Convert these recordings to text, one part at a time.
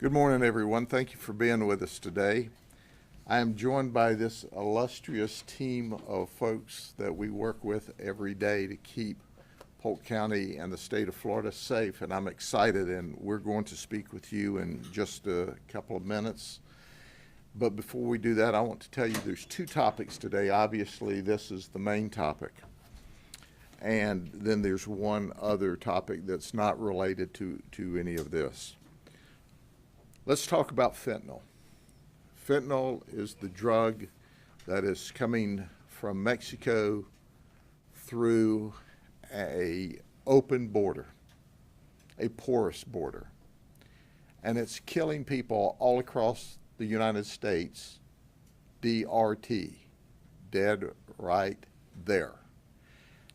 Good morning, everyone. Thank you for being with us today. I am joined by this illustrious team of folks that we work with every day to keep Polk County and the state of Florida safe, and I'm excited, and we're going to speak with you in just a couple of minutes. But before we do that, I want to tell you there's two topics today. Obviously, this is the main topic. And then there's one other topic that's not related to any of this. Let's talk about fentanyl. Fentanyl is the drug that is coming from Mexico through an open border, a porous border. And it's killing people all across the United States, DRT, dead right there.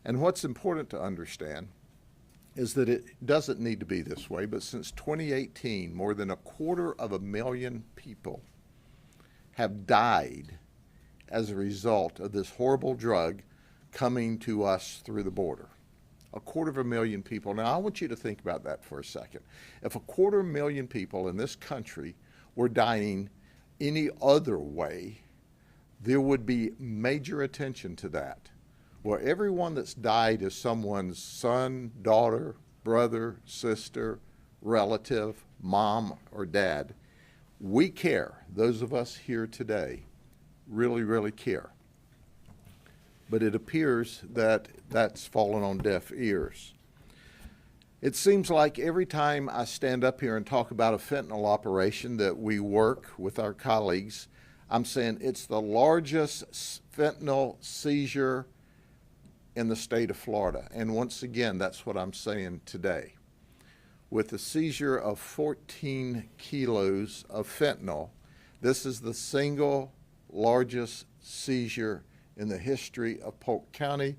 And what's important to understand is that it doesn't need to be this way, but since 2018, more than 250,000 people have died as a result of this horrible drug coming to us through the border. 250,000 people. Now, I want you to think about that for a second. If 250,000 people in this country were dying any other way, there would be major attention to that. Well, everyone that's died is someone's son, daughter, brother, sister, relative, mom, or dad. We care. Those of us here today really, really care. But it appears that that's fallen on deaf ears. It seems like every time I stand up here and talk about a fentanyl operation that we work with our colleagues, I'm saying it's the largest fentanyl seizure in the state of Florida. And once again, that's what I'm saying today. With the seizure of 14 kilos of fentanyl, this is the single largest seizure in the history of Polk County,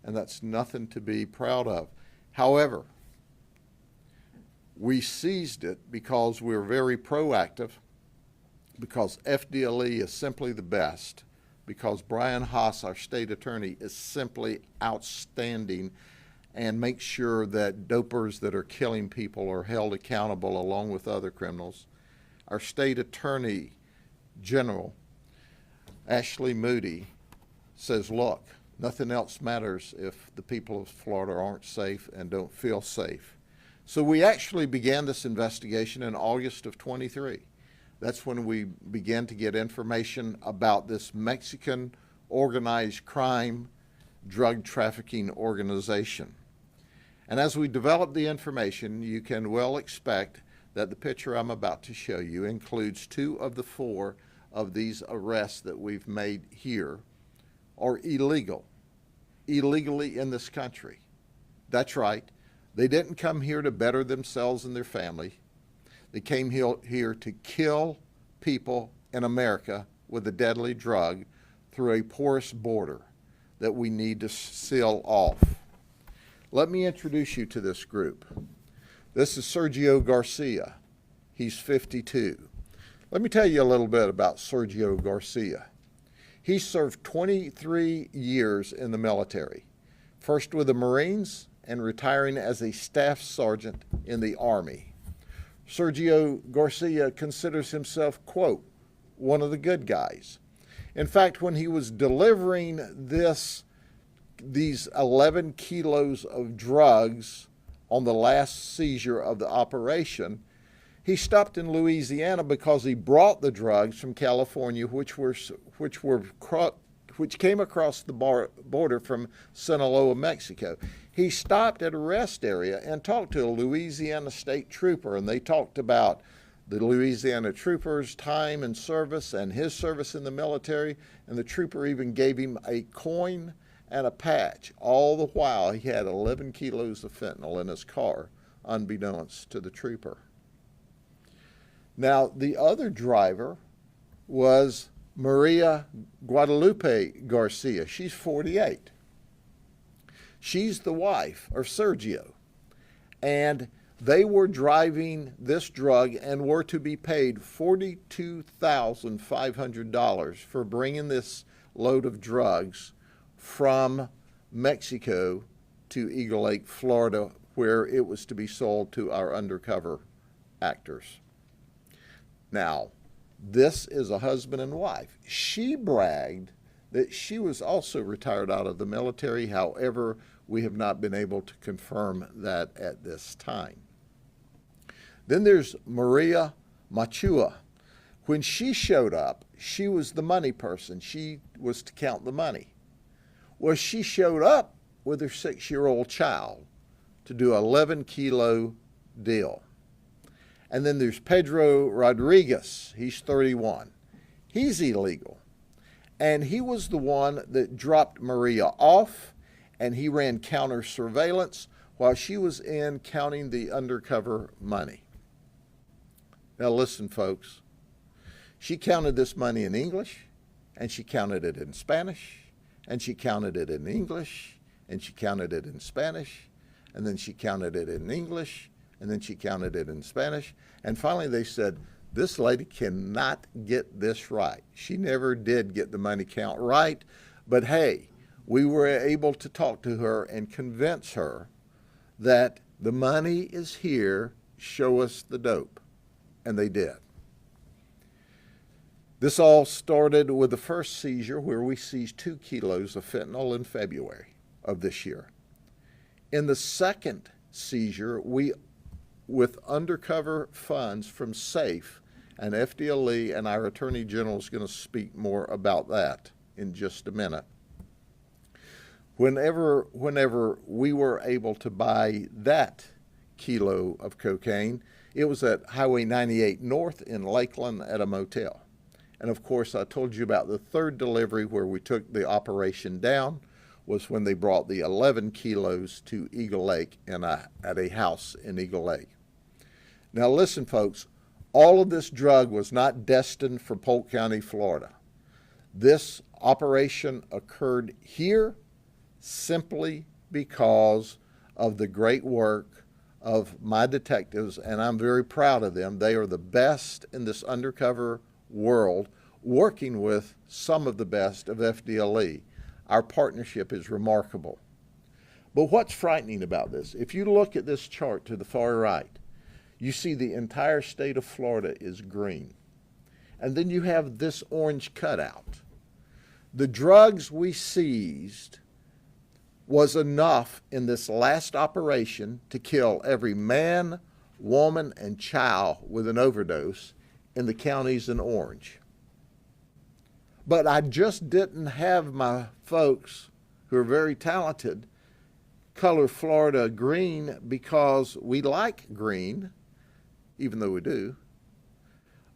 and that's nothing to be proud of. However, we seized it because we're very proactive, because FDLE is simply the best, because Brian Haas, our state attorney, is simply outstanding and makes sure that dopers that are killing people are held accountable along with other criminals. Our state attorney general, Ashley Moody, says, look, nothing else matters if the people of Florida aren't safe and don't feel safe. So we actually began this investigation in August of 23. That's when we began to get information about this Mexican organized crime drug trafficking organization. And as we develop the information, you can well expect that the picture I'm about to show you includes 2 of the 4 of these arrests that we've made here are illegal, illegally in this country. That's right. They didn't come here to better themselves and their family. They came here to kill people in America with a deadly drug through a porous border that we need to seal off. Let me introduce you to this group. This is Sergio Garcia. He's 52. Let me tell you a little bit about Sergio Garcia. He served 23 years in the military, first with the Marines and retiring as a staff sergeant in the Army. Sergio Garcia considers himself, quote, one of the good guys. In fact, when he was delivering these 11 kilos of drugs on the last seizure of the operation, he stopped in Louisiana because he brought the drugs from California, which came across the border from Sinaloa, Mexico. He stopped at a rest area and talked to a Louisiana state trooper, and they talked about the Louisiana trooper's time and service and his service in the military, and the trooper even gave him a coin and a patch. All the while, he had 11 kilos of fentanyl in his car, unbeknownst to the trooper. Now, the other driver was Maria Guadalupe Garcia. She's 48. She's the wife of Sergio. And they were driving this drug and were to be paid $42,500 for bringing this load of drugs from Mexico to Eagle Lake, Florida, where it was to be sold to our undercover actors. Now, this is a husband and wife. She bragged that she was also retired out of the military. However, we have not been able to confirm that at this time. Then there's Maria Machua. When she showed up, she was the money person. She was to count the money. Well, she showed up with her 6-year-old child to do an 11-kilo deal. And then there's Pedro Rodriguez. He's 31. He's illegal. And he was the one that dropped Maria off, and he ran counter surveillance while she was in counting the undercover money. Now listen, folks. She counted this money in English, and she counted it in Spanish, and she counted it in English, and she counted it in Spanish, and then she counted it in English, and then she counted it in Spanish. And finally they said, this lady cannot get this right. She never did get the money count right, but hey, we were able to talk to her and convince her that the money is here, show us the dope. And they did. This all started with the first seizure where we seized 2 kilos of fentanyl in February of this year. In the second seizure, we, with undercover funds from SAFE, and FDLE and our Attorney General is going to speak more about that in just a minute. Whenever we were able to buy that kilo of cocaine, it was at Highway 98 North in Lakeland at a motel. And of course, I told you about the third delivery where we took the operation down was when they brought the 11 kilos to Eagle Lake at a house in Eagle Lake. Now listen, folks, all of this drug was not destined for Polk County, Florida. This operation occurred here simply because of the great work of my detectives, and I'm very proud of them. They are the best in this undercover world, working with some of the best of FDLE. Our partnership is remarkable. But what's frightening about this? If you look at this chart to the far right, you see the entire state of Florida is green. And then you have this orange cutout. The drugs we seized was enough in this last operation to kill every man, woman, and child with an overdose in the counties in orange. But I just didn't have my folks, who are very talented, color Florida green because we like green, even though we do,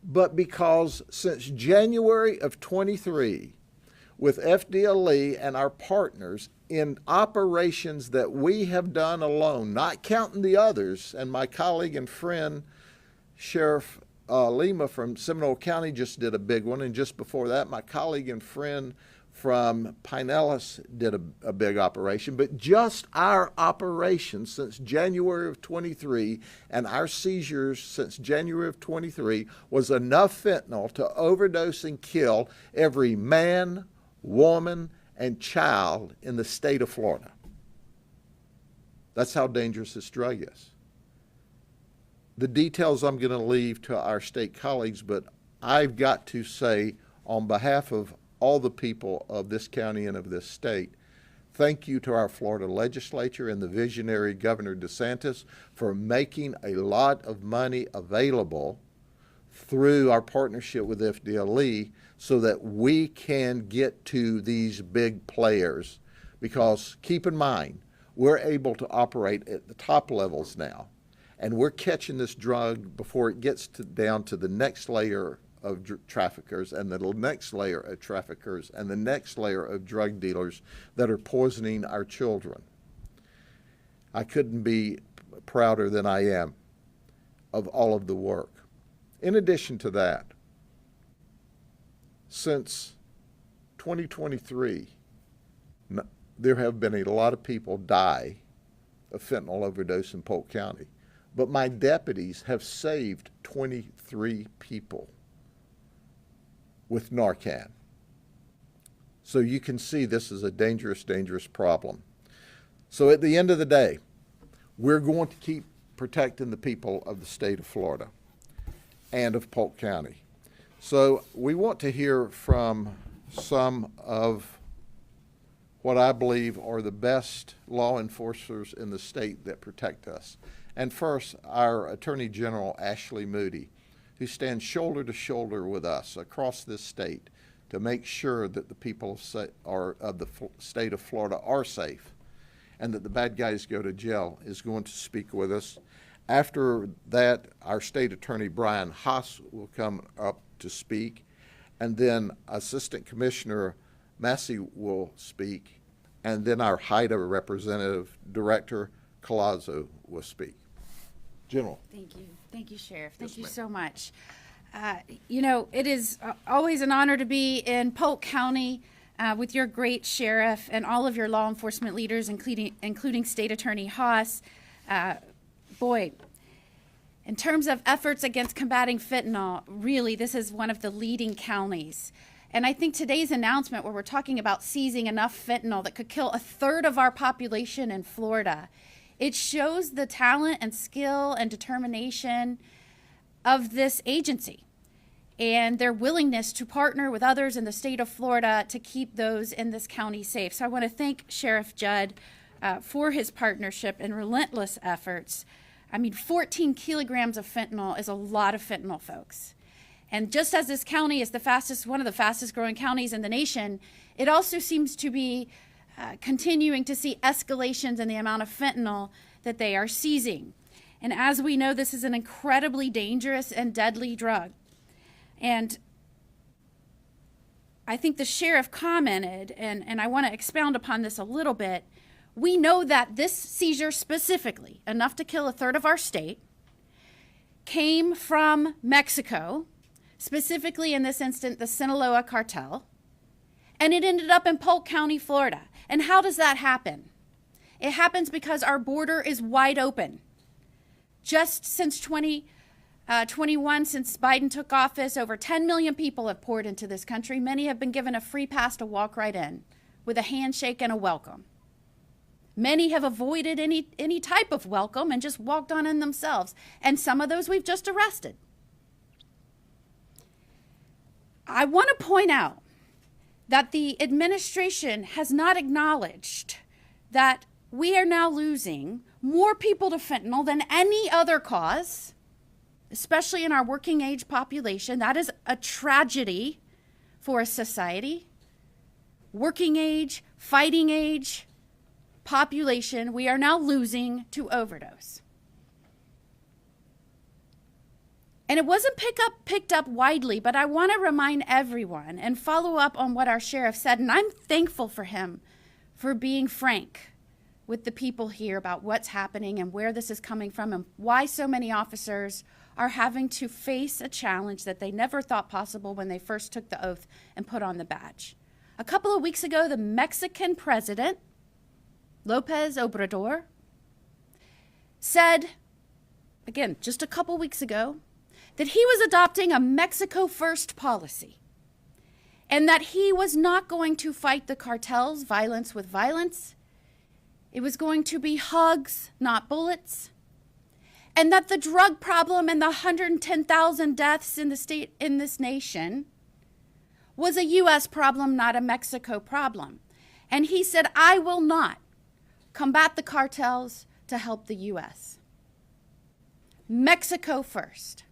but because since January of 23, with FDLE and our partners in operations that we have done alone, not counting the others, and my colleague and friend, Sheriff Lima from Seminole County just did a big one, and just before that, my colleague and friend from Pinellas did a big operation. But just our operations since January of 23 and our seizures since January of 23 was enough fentanyl to overdose and kill every man, woman, and child in the state of Florida. That's how dangerous this drug is. The details I'm going to leave to our state colleagues, but I've got to say on behalf of all the people of this county and of this state, thank you to our Florida legislature and the visionary Governor DeSantis for making a lot of money available through our partnership with FDLE so that we can get to these big players. Because keep in mind, we're able to operate at the top levels now, and we're catching this drug before it gets down to the next layer of traffickers and the next layer of traffickers and the next layer of drug dealers that are poisoning our children. I couldn't be prouder than I am of all of the work. In addition to that, since 2023, there have been a lot of people die of fentanyl overdose in Polk County, but my deputies have saved 23 people with Narcan. So you can see this is a dangerous, dangerous problem. So at the end of the day, we're going to keep protecting the people of the state of Florida. and of Polk County. So we want to hear from some of what I believe are the best law enforcers in the state that protect us. And first, our Attorney General, Ashley Moody, who stands shoulder to shoulder with us across this state to make sure that the people of the state of Florida are safe and that the bad guys go to jail, is going to speak with us. After that, our State Attorney Brian Haas will come up to speak, and then Assistant Commissioner Massey will speak, and then our Haida Representative Director Collazo will speak. General. Thank you. Thank you, Sheriff. Yes, Thank you ma'am. so much. You know, it is always an honor to be in Polk County with your great sheriff and all of your law enforcement leaders, including State Attorney Haas. Boy, in terms of efforts against combating fentanyl, really, this is one of the leading counties. And I think today's announcement, where we're talking about seizing enough fentanyl that could kill a third of our population in Florida, it shows the talent and skill and determination of this agency and their willingness to partner with others in the state of Florida to keep those in this county safe. So I want to thank Sheriff Judd for his partnership and relentless efforts. I mean, 14 kilograms of fentanyl is a lot of fentanyl, folks. And just as this county is one of the fastest growing counties in the nation, it also seems to be continuing to see escalations in the amount of fentanyl that they are seizing. And as we know, this is an incredibly dangerous and deadly drug. And I think the sheriff commented, and I want to expound upon this a little bit. We know that this seizure specifically, enough to kill a third of our state, came from Mexico, specifically in this instant, the Sinaloa cartel, and it ended up in Polk County, Florida. And how does that happen? It happens because our border is wide open. Just since 2021, since Biden took office, over 10 million people have poured into this country. Many have been given a free pass to walk right in with a handshake and a welcome. Many have avoided any type of welcome and just walked on in themselves. And some of those we've just arrested. I want to point out that the administration has not acknowledged that we are now losing more people to fentanyl than any other cause, especially in our working age population. That is a tragedy for a society. Working age, fighting age population, we are now losing to overdose. And it wasn't picked up widely, but I want to remind everyone and follow up on what our sheriff said, and I'm thankful for him for being frank with the people here about what's happening and where this is coming from and why so many officers are having to face a challenge that they never thought possible when they first took the oath and put on the badge. A couple of weeks ago, the Mexican president, Lopez Obrador, said, again, just a couple weeks ago, that he was adopting a Mexico First policy and that he was not going to fight the cartels, violence with violence. It was going to be hugs, not bullets. And that the drug problem and the 110,000 deaths in this nation was a U.S. problem, not a Mexico problem. And he said, I will not combat the cartels to help the U.S. Mexico first.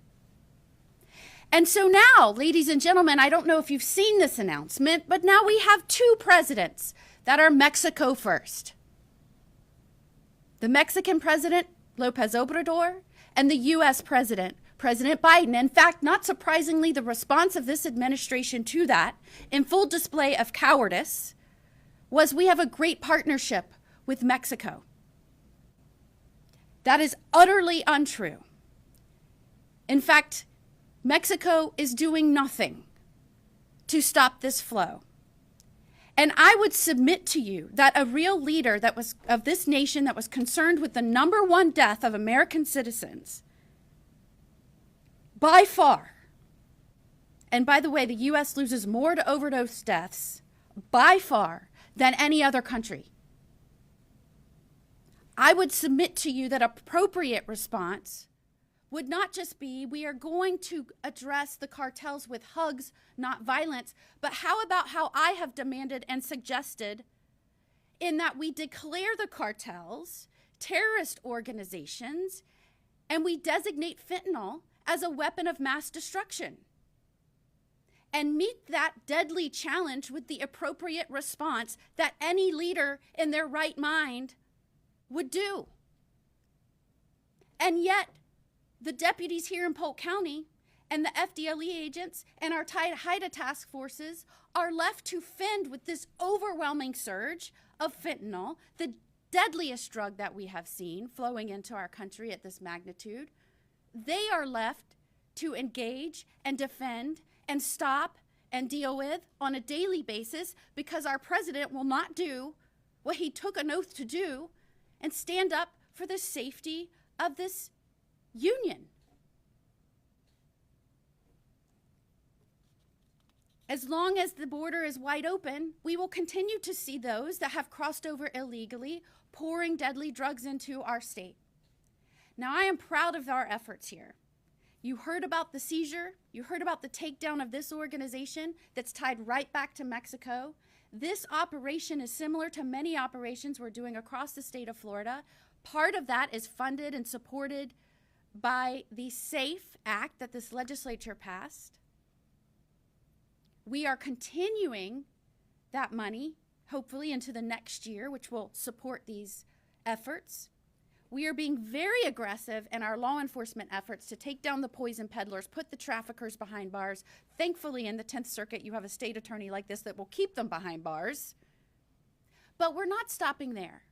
And so now, ladies and gentlemen, I don't know if you've seen this announcement, but now we have two presidents that are Mexico first. The Mexican president, Lopez Obrador, and the U.S. president, President Biden. In fact, not surprisingly, the response of this administration to that, in full display of cowardice, was we have a great partnership with Mexico. That is utterly untrue. In fact, Mexico is doing nothing to stop this flow. And I would submit to you that a real leader of this nation that was concerned with the number one death of American citizens, by far, and by the way, the U.S. loses more to overdose deaths by far than any other country. I would submit to you that appropriate response would not just be, we are going to address the cartels with hugs, not violence, but how about how I have demanded and suggested in that we declare the cartels terrorist organizations and we designate fentanyl as a weapon of mass destruction and meet that deadly challenge with the appropriate response that any leader in their right mind would do. And yet, the deputies here in Polk County and the FDLE agents and our Haida task forces are left to fend with this overwhelming surge of fentanyl, the deadliest drug that we have seen flowing into our country at this magnitude. They are left to engage and defend and stop and deal with on a daily basis because our president will not do what he took an oath to do and stand up for the safety of this union. As long as the border is wide open, we will continue to see those that have crossed over illegally pouring deadly drugs into our state. Now, I am proud of our efforts here. You heard about the seizure. You heard about the takedown of this organization that's tied right back to Mexico. This operation is similar to many operations we're doing across the state of Florida. Part of that is funded and supported by the SAFE Act that this legislature passed. We are continuing that money, hopefully into the next year, which will support these efforts. We are being very aggressive in our law enforcement efforts to take down the poison peddlers, put the traffickers behind bars. Thankfully, in the 10th Circuit, you have a state attorney like this that will keep them behind bars. But we're not stopping there.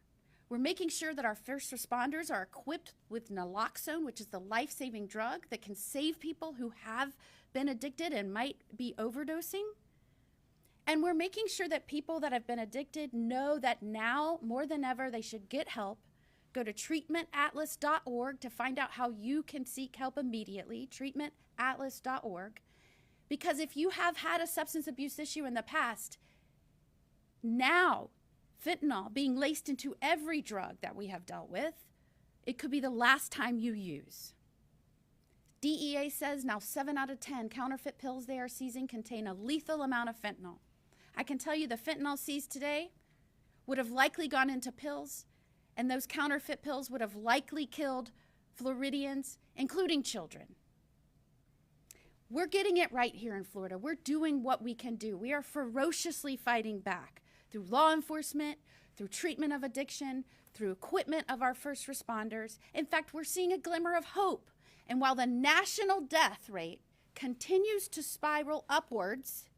We're making sure that our first responders are equipped with naloxone, which is the life-saving drug that can save people who have been addicted and might be overdosing. And we're making sure that people that have been addicted know that now, more than ever, they should get help. Go to treatmentatlas.org to find out how you can seek help immediately, treatmentatlas.org. Because if you have had a substance abuse issue in the past, now fentanyl being laced into every drug that we have dealt with, it could be the last time you use. DEA says now 7 out of 10 counterfeit pills they are seizing contain a lethal amount of fentanyl. I can tell you the fentanyl seized today would have likely gone into pills, and those counterfeit pills would have likely killed Floridians, including children. We're getting it right here in Florida. We're doing what we can do. We are ferociously fighting back through law enforcement, through treatment of addiction, through equipment of our first responders. In fact, we're seeing a glimmer of hope. And while the national death rate continues to spiral upwards,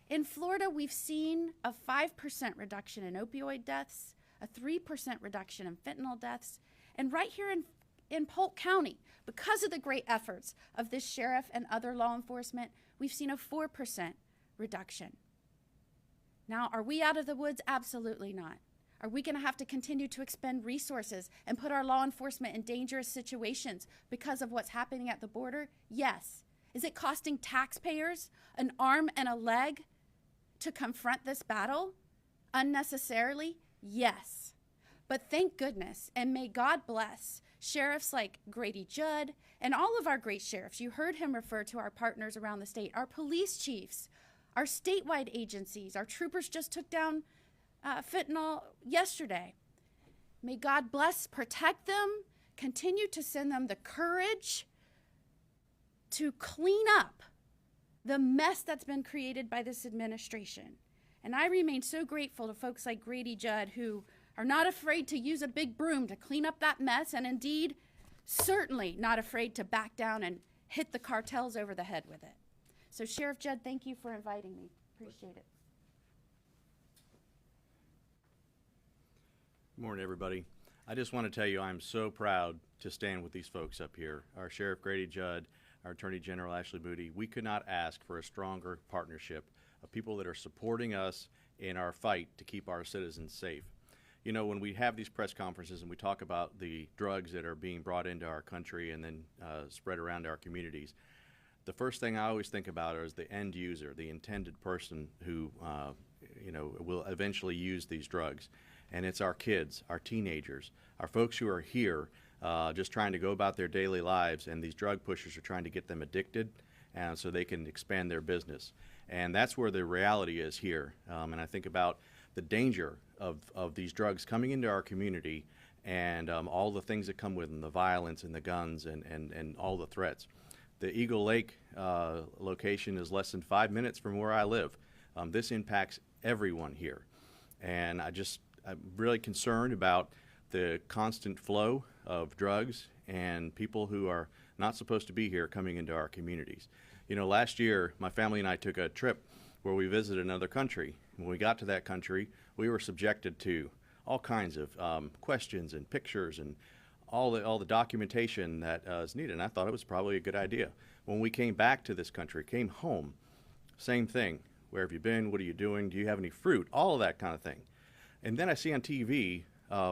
in Florida, we've seen a 5% reduction in opioid deaths, a 3% reduction in fentanyl deaths, and right here in Polk County, because of the great efforts of this sheriff and other law enforcement, we've seen a 4% reduction. Now, are we out of the woods? Absolutely not. Are we going to have to continue to expend resources and put our law enforcement in dangerous situations because of what's happening at the border? Yes. Is it costing taxpayers an arm and a leg to confront this battle unnecessarily? Yes. But thank goodness, and may God bless sheriffs like Grady Judd and all of our great sheriffs. You heard him refer to our partners around the state, our police chiefs, our statewide agencies. Our troopers just took down fentanyl yesterday. May God bless, protect them, continue to send them the courage to clean up the mess that's been created by this administration. And I remain so grateful to folks like Grady Judd who are not afraid to use a big broom to clean up that mess, and indeed, certainly not afraid to back down and hit the cartels over the head with it. So Sheriff Judd, thank you for inviting me. Appreciate it. Good morning, everybody. I just want to tell you I'm so proud to stand with these folks up here. Our Sheriff Grady Judd, our Attorney General Ashley Moody. We could not ask for a stronger partnership of people that are supporting us in our fight to keep our citizens safe. You know, when we have these press conferences and we talk about the drugs that are being brought into our country and then spread around our communities, the first thing I always think about is the end user, the intended person who, will eventually use these drugs. And it's our kids, our teenagers, our folks who are here just trying to go about their daily lives, and these drug pushers are trying to get them addicted, and so they can expand their business. And that's where the reality is here. And I think about the danger of these drugs coming into our community, and all the things that come with them, the violence and the guns and all the threats. The Eagle Lake location is less than 5 minutes from where I live. This impacts everyone here. And I'm really concerned about the constant flow of drugs and people who are not supposed to be here coming into our communities. You know, last year, my family and I took a trip where we visited another country. When we got to that country, we were subjected to all kinds of questions and pictures and all the documentation that is needed. And I thought it was probably a good idea. When we came back to this country, came home, same thing. Where have you been? What are you doing? Do you have any fruit? All of that kind of thing. And then I see on TV,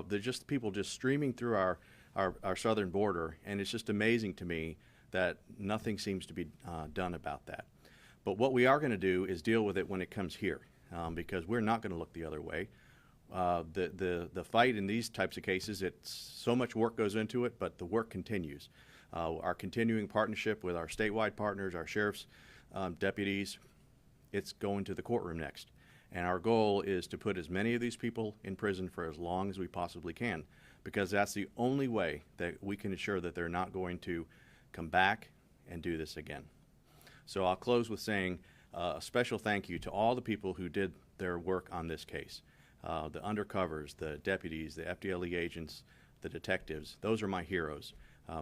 there's just people just streaming through our southern border, and it's just amazing to me that nothing seems to be done about that. But what we are going to do is deal with it when it comes here, because we're not going to look the other way. The fight in these types of cases, it's so much work goes into it, but the work continues. Our continuing partnership with our statewide partners, our sheriff's deputies, it's going to the courtroom next. And our goal is to put as many of these people in prison for as long as we possibly can, because that's the only way that we can ensure that they're not going to come back and do this again. So I'll close with saying a special thank you to all the people who did their work on this case. The undercovers, the deputies, the FDLE agents, the detectives, those are my heroes.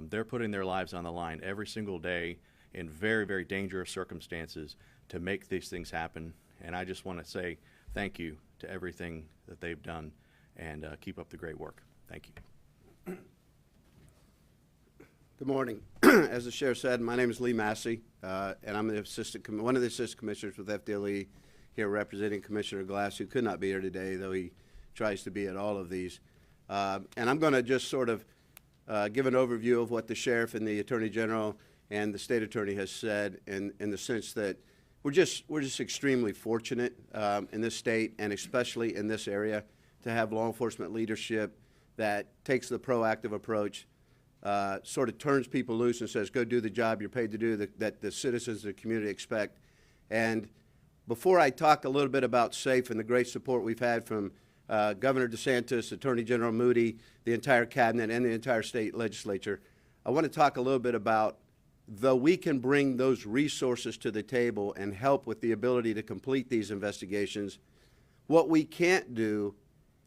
They're putting their lives on the line every single day in very, very dangerous circumstances to make these things happen. And I just want to say thank you to everything that they've done, and keep up the great work. Thank you. Good morning. As the sheriff said, my name is Lee Massey, and I'm one of the assistant commissioners with FDLE here representing Commissioner Glass, who could not be here today, though he tries to be at all of these. And I'm going to just sort of give an overview of what the sheriff and the attorney general and the state attorney has said, in the sense that we're just extremely fortunate in this state, and especially in this area, to have law enforcement leadership that takes the proactive approach, sort of turns people loose and says, go do the job you're paid to do, that the citizens of the community expect. And before I talk a little bit about SAFE and the great support we've had from Governor DeSantis, Attorney General Moody, the entire cabinet, and the entire state legislature, I want to talk a little bit about, though we can bring those resources to the table and help with the ability to complete these investigations, what we can't do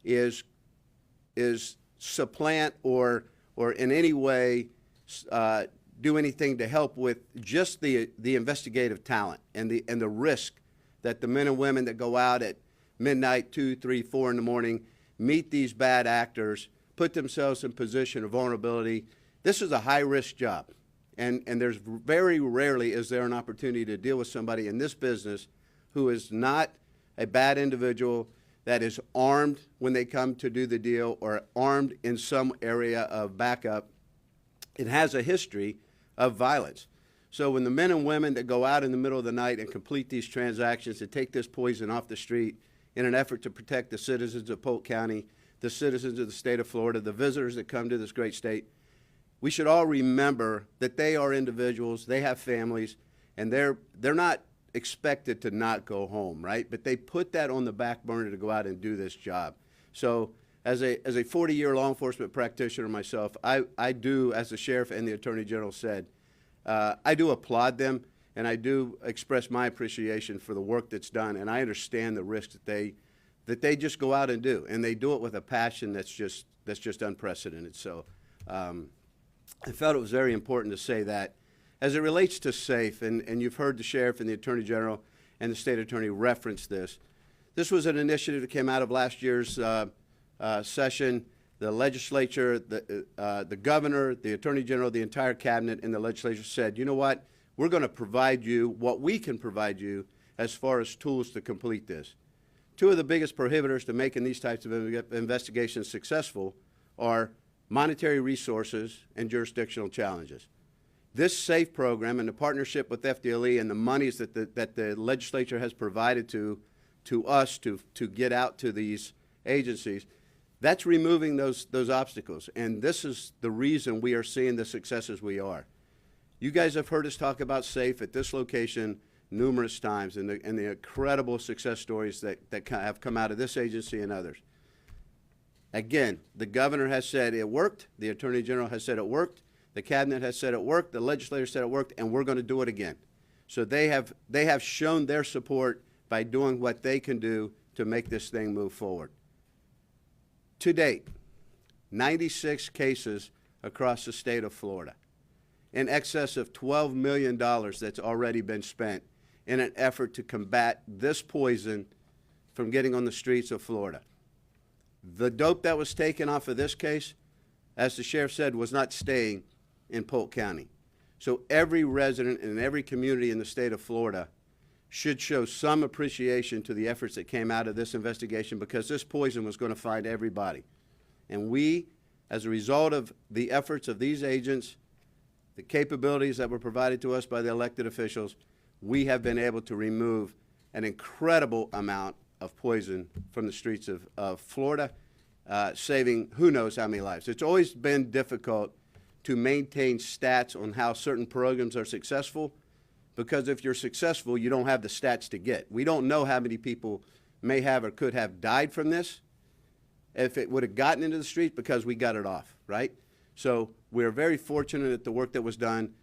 is supplant or in any way do anything to help with just the investigative talent and the risk that the men and women that go out at midnight, 2, 3, 4 in the morning, meet these bad actors, put themselves in position of vulnerability. This is a high-risk job, and there's very rarely is there an opportunity to deal with somebody in this business who is not a bad individual, that is armed when they come to do the deal, or armed in some area of backup. It has a history of violence. So when the men and women that go out in the middle of the night and complete these transactions to take this poison off the street in an effort to protect the citizens of Polk County, the citizens of the state of Florida, the visitors that come to this great state, we should all remember that they are individuals, they have families, and they're not expected to not go home, right? But they put that on the back burner to go out and do this job. So as a 40-year law enforcement practitioner myself, I do, as the sheriff and the attorney general said, I do applaud them, and I do express my appreciation for the work that's done, and I understand the risks that they just go out and do, and they do it with a passion that's just unprecedented. So I felt it was very important to say that. As it relates to SAFE, and you've heard the sheriff and the attorney general and the state attorney reference this. This was an initiative that came out of last year's session. The legislature, the governor, the attorney general, the entire cabinet, and the legislature said, you know what, we're going to provide you what we can provide you as far as tools to complete this. Two of the biggest prohibitors to making these types of investigations successful are monetary resources and jurisdictional challenges. This SAFE program and the partnership with FDLE and the monies that the legislature has provided to us to get out to these agencies, That's removing those obstacles, and this is the reason we are seeing the successes we are. You guys have heard us talk about SAFE at this location numerous times, and the incredible success stories that have come out of this agency and others. Again, the governor has said it worked, the Attorney General has said it worked, the cabinet has said it worked, the legislature said it worked, and we're going to do it again. So they have shown their support by doing what they can do to make this thing move forward. To date, 96 cases across the state of Florida, in excess of $12 million that's already been spent in an effort to combat this poison from getting on the streets of Florida. The dope that was taken off of this case, as the sheriff said, was not staying in Polk County. So every resident in every community in the state of Florida should show some appreciation to the efforts that came out of this investigation, because this poison was going to find everybody. And we, as a result of the efforts of these agents, the capabilities that were provided to us by the elected officials, we have been able to remove an incredible amount of poison from the streets of Florida, saving who knows how many lives. It's always been difficult to maintain stats on how certain programs are successful, because if you're successful, you don't have the stats to get. We don't know how many people may have or could have died from this if it would have gotten into the street, because we got it off, right? So we're very fortunate at the work that was done.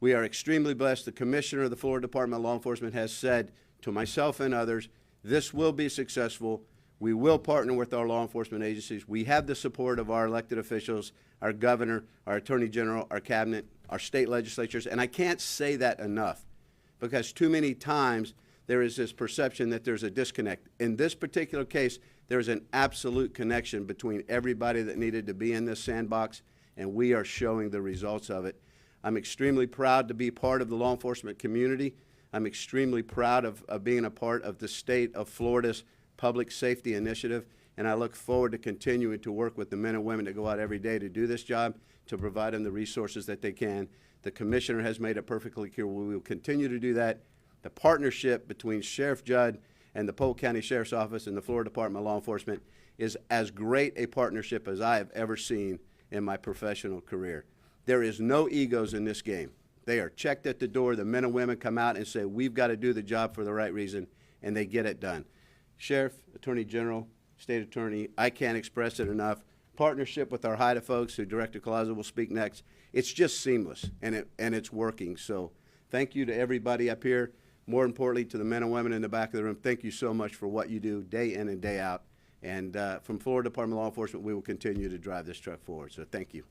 We are extremely blessed. The commissioner of the Florida Department of Law Enforcement has said to myself and others, this will be successful. We will partner with our law enforcement agencies. We have the support of our elected officials, our governor, our attorney general, our cabinet, our state legislatures, and I can't say that enough, because too many times there is this perception that there's a disconnect. In this particular case, there's an absolute connection between everybody that needed to be in this sandbox, and we are showing the results of it. I'm extremely proud to be part of the law enforcement community. I'm extremely proud of being a part of the state of Florida's public safety initiative, and I look forward to continuing to work with the men and women that go out every day to do this job, to provide them the resources that they can. The commissioner has made it perfectly clear we will continue to do that. The partnership between Sheriff Judd and the Polk County Sheriff's Office and the Florida Department of Law Enforcement is as great a partnership as I have ever seen in my professional career. There is no egos in this game. They are checked at the door. The men and women come out and say, we've got to do the job for the right reason, and they get it done. Sheriff, Attorney General, State Attorney, I can't express it enough. Partnership with our Haida folks, who Director Collazo will speak next, it's just seamless, and it's working. So thank you to everybody up here. More importantly, to the men and women in the back of the room, thank you so much for what you do day in and day out. And from Florida Department of Law Enforcement, we will continue to drive this truck forward. So thank you.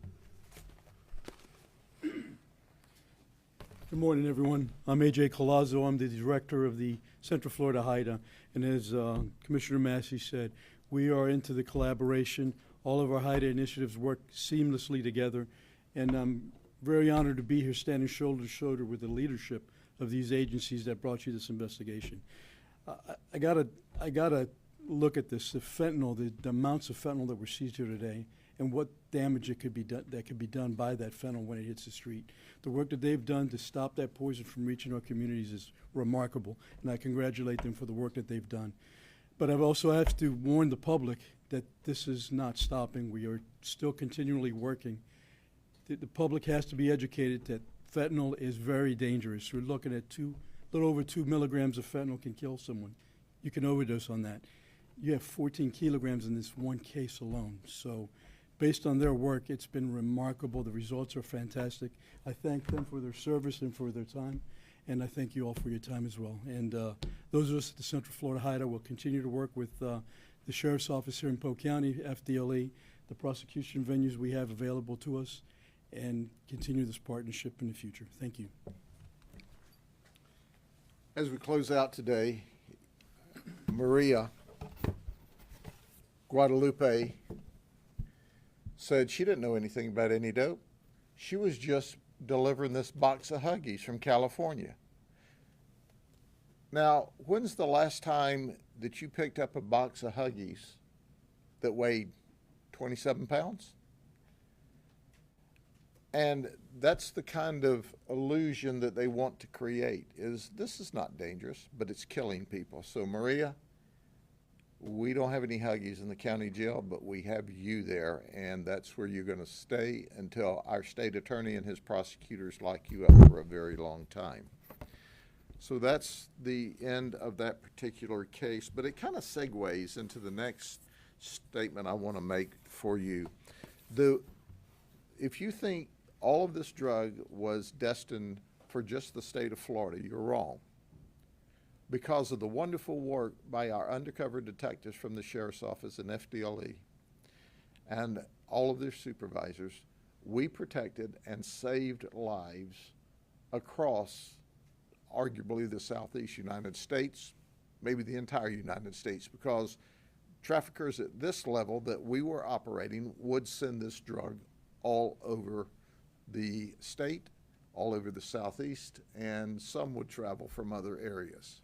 Good morning, everyone. I'm A.J. Collazo. I'm the director of the Central Florida Haida. And as Commissioner Massey said, we are into the collaboration. All of our Haida initiatives work seamlessly together. And I'm very honored to be here standing shoulder to shoulder with the leadership of these agencies that brought you this investigation. I gotta look at this, the fentanyl, the amounts of fentanyl that were seized here today, and what damage that could be done by that fentanyl when it hits the street. The work that they've done to stop that poison from reaching our communities is remarkable, and I congratulate them for the work that they've done. But I also have to warn the public that this is not stopping. We are still continually working. The public has to be educated that fentanyl is very dangerous. We're looking at a little over 2 milligrams of fentanyl can kill someone. You can overdose on that. You have 14 kilograms in this one case alone. So based on their work, it's been remarkable. The results are fantastic. I thank them for their service and for their time, and I thank you all for your time as well. And those of us at the Central Florida Haida will continue to work with the Sheriff's Office here in Polk County, FDLE, the prosecution venues we have available to us, and continue this partnership in the future. Thank you. As we close out today, Maria Guadalupe said she didn't know anything about any dope. She was just delivering this box of Huggies from California. Now, when's the last time that you picked up a box of Huggies that weighed 27 pounds? And that's the kind of illusion that they want to create, is this is not dangerous, but it's killing people. So Maria, we don't have any Huggies in the county jail, but we have you there, and that's where you're going to stay until our state attorney and his prosecutors lock you up for a very long time. So that's the end of that particular case, but it kind of segues into the next statement I want to make for you. If you think all of this drug was destined for just the state of Florida, you're wrong. Because of the wonderful work by our undercover detectives from the Sheriff's Office and FDLE and all of their supervisors, we protected and saved lives across arguably the Southeast United States, maybe the entire United States, because traffickers at this level that we were operating would send this drug all over the state, all over the Southeast, and some would travel from other areas.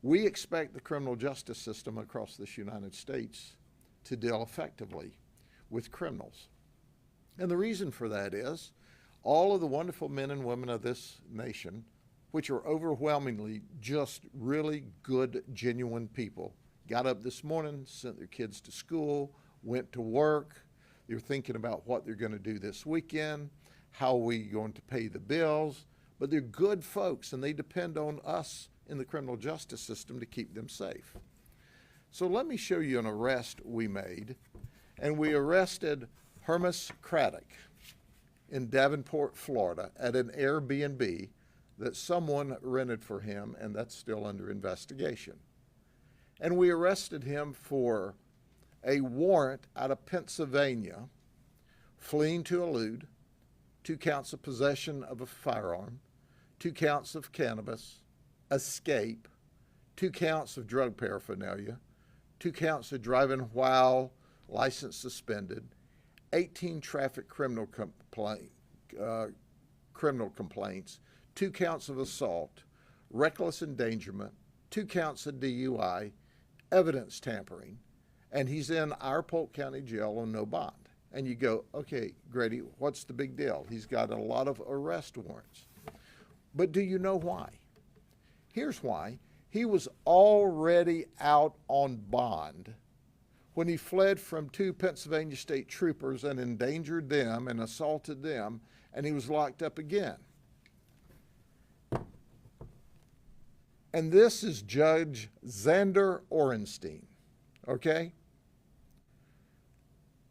We expect the criminal justice system across this United States to deal effectively with criminals. And the reason for that is all of the wonderful men and women of this nation, which are overwhelmingly just really good, genuine people, got up this morning, sent their kids to school, went to work. They're thinking about what they're going to do this weekend, how are we going to pay the bills. But they're good folks, and they depend on us in the criminal justice system to keep them safe. So let me show you an arrest we made. And we arrested Hermas Craddock in Davenport, Florida at an Airbnb that someone rented for him, and that's still under investigation. And we arrested him for a warrant out of Pennsylvania, fleeing to elude, 2 counts of possession of a firearm, 2 counts of cannabis, escape, 2 counts of drug paraphernalia, 2 counts of driving while license suspended, 18 traffic criminal complaints, 2 counts of assault, reckless endangerment, 2 counts of DUI, evidence tampering, and he's in our Polk County Jail on no bond. And you go, okay, Grady, what's the big deal? He's got a lot of arrest warrants. But do you know why? Here's why. He was already out on bond when he fled from 2 Pennsylvania state troopers and endangered them and assaulted them, and he was locked up again. And this is Judge Xander Orenstein, okay?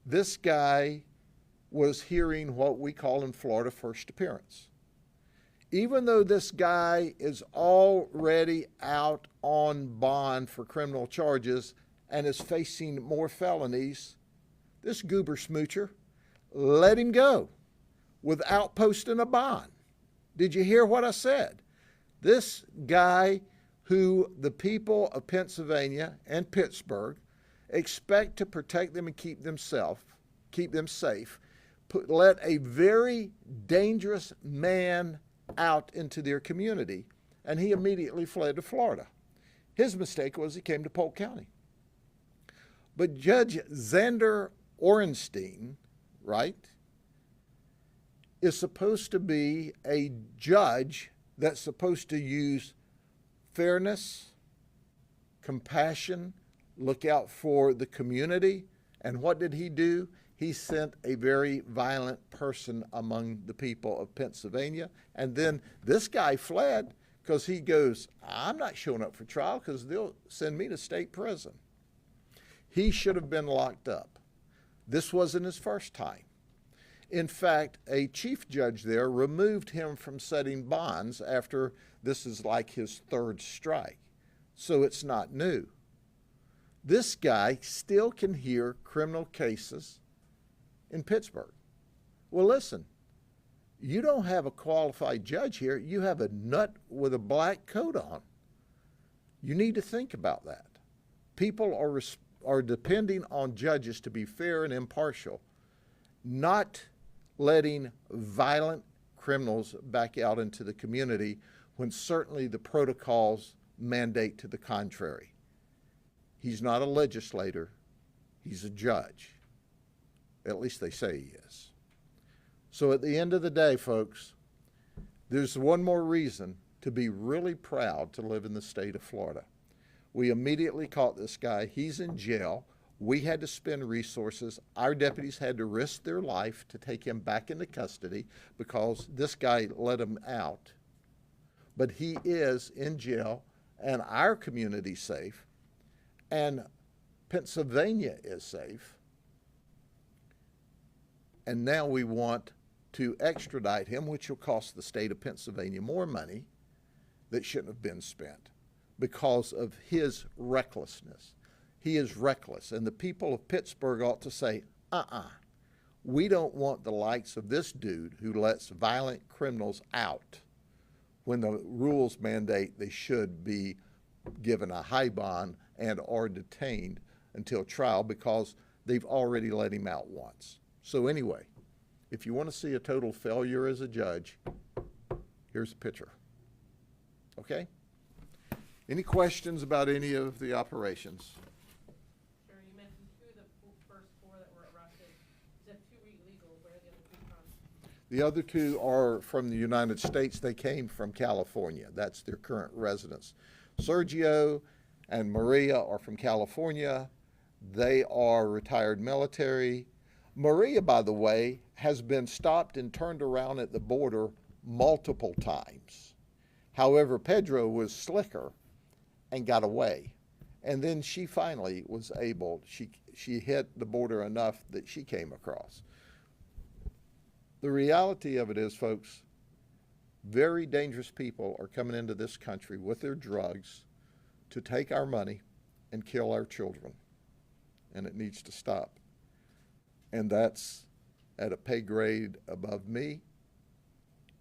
This guy was hearing what we call in Florida first appearance. Even though this guy is already out on bond for criminal charges and is facing more felonies, this goober smoocher let him go without posting a bond. Did you hear what I said? This guy who the people of Pennsylvania and Pittsburgh expect to protect them and keep them safe, let a very dangerous man out into their community, and he immediately fled to Florida. His mistake was he came to Polk County. But Judge Xander Orenstein, right, is supposed to be a judge that's supposed to use fairness, compassion, look out for the community. And what did he do? He sent a very violent person among the people of Pennsylvania. And then this guy fled because he goes, I'm not showing up for trial because they'll send me to state prison. He should have been locked up. This wasn't his first time. In fact, a chief judge there removed him from setting bonds after this is like his 3rd strike. So it's not new. This guy still can hear criminal cases in Pittsburgh. Well, listen, you don't have a qualified judge here. You have a nut with a black coat on. You need to think about that. People are depending on judges to be fair and impartial, not letting violent criminals back out into the community when certainly the protocols mandate to the contrary. He's not a legislator, he's a judge. At least they say he is. So at the end of the day, folks, there's one more reason to be really proud to live in the state of Florida. We immediately caught this guy. He's in jail. We had to spend resources. Our deputies had to risk their life to take him back into custody because this guy let him out. But he is in jail, and our community's safe, and Pennsylvania is safe. And now we want to extradite him, which will cost the state of Pennsylvania more money that shouldn't have been spent because of his recklessness. He is reckless, and the people of Pittsburgh ought to say, we don't want the likes of this dude who lets violent criminals out when the rules mandate they should be given a high bond and or detained until trial because they've already let him out once. So anyway, if you want to see a total failure as a judge, here's a picture. Okay? Any questions about any of the operations? Sure, you mentioned two of the first four that were arrested. You said two were illegal. Where are the other two from? The other two are from the United States. They came from California. That's their current residence. Sergio and Maria are from California. They are retired military. Maria, by the way, has been stopped and turned around at the border multiple times. However, Pedro was slicker and got away. And then she finally was able, she hit the border enough that she came across. The reality of it is, folks, very dangerous people are coming into this country with their drugs to take our money and kill our children. And it needs to stop. And that's at a pay grade above me.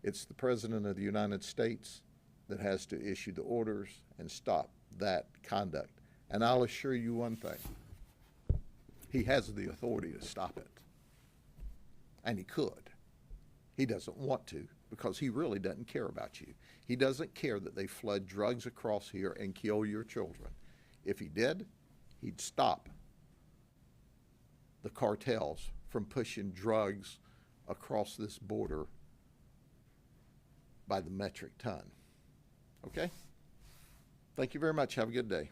It's the President of the United States that has to issue the orders and stop that conduct. And I'll assure you one thing. He has the authority to stop it. And he could. He doesn't want to because he really doesn't care about you. He doesn't care that they flood drugs across here and kill your children. If he did, he'd stop the cartels from pushing drugs across this border by the metric ton. Okay? Thank you very much. Have a good day.